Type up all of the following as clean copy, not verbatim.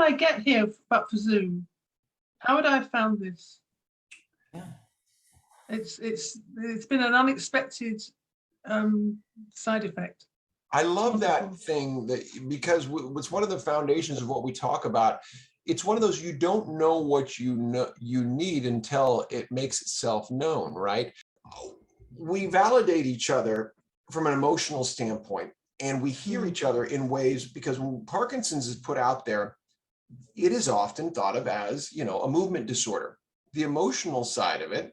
I get here but for Zoom? How would I have found this? Yeah. It's been an unexpected side effect. I love that Wonderful. thing that because it's one of the foundations of what we talk about. It's one of those, you don't know what you need until it makes itself known, right? We validate each other from an emotional standpoint, and we hear each other in ways, because when Parkinson's is put out there, it is often thought of as, a movement disorder. The emotional side of it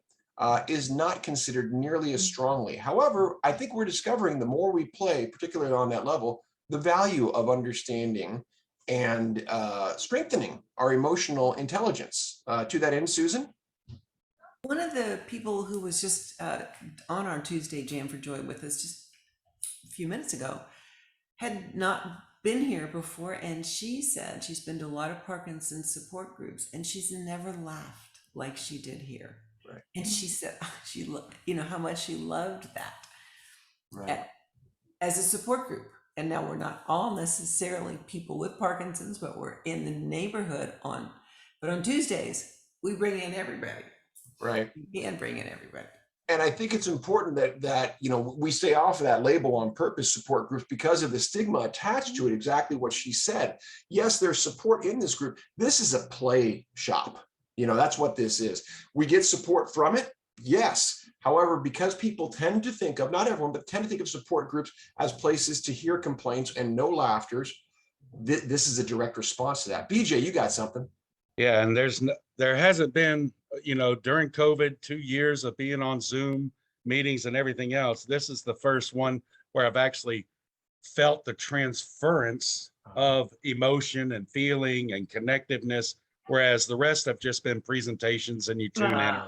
is not considered nearly as strongly. However, I think we're discovering, the more we play, particularly on that level, the value of understanding and strengthening our emotional intelligence. To that end, Susan? One of the people who was just on our Tuesday Jam for Joy with us just a few minutes ago had not been here before, and she said she's been to a lot of Parkinson's support groups, and she's never laughed like she did here. Right. And she said how much she loved that, Right. as a support group. And now we're not all necessarily people with Parkinson's, but we're in the neighborhood but on Tuesdays, we bring in everybody. Right. We can bring in everybody. And I think it's important that we stay off of that label on purpose, support groups, because of the stigma attached to it. Exactly what she said. Yes, there's support in this group. This is a play shop. That's what this is. We get support from it. Yes. However, because people tend to think of, not everyone, but tend to think of support groups as places to hear complaints and no laughters, this is a direct response to that. BJ, you got something? Yeah, and there hasn't been, during COVID, 2 years of being on Zoom meetings and everything else. This is the first one where I've actually felt the transference of emotion and feeling and connectiveness, whereas the rest have just been presentations and you tune in.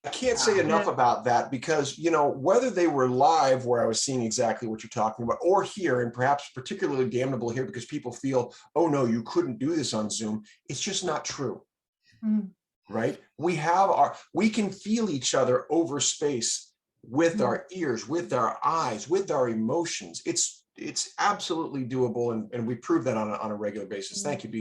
I can't say enough about that, because, whether they were live where I was seeing exactly what you're talking about, or here, and perhaps particularly damnable here because people feel, oh no, you couldn't do this on Zoom. It's just not true. Right? We can feel each other over space with our ears, with our eyes, with our emotions. It's absolutely doable. And we prove that on a regular basis. Thank you, B.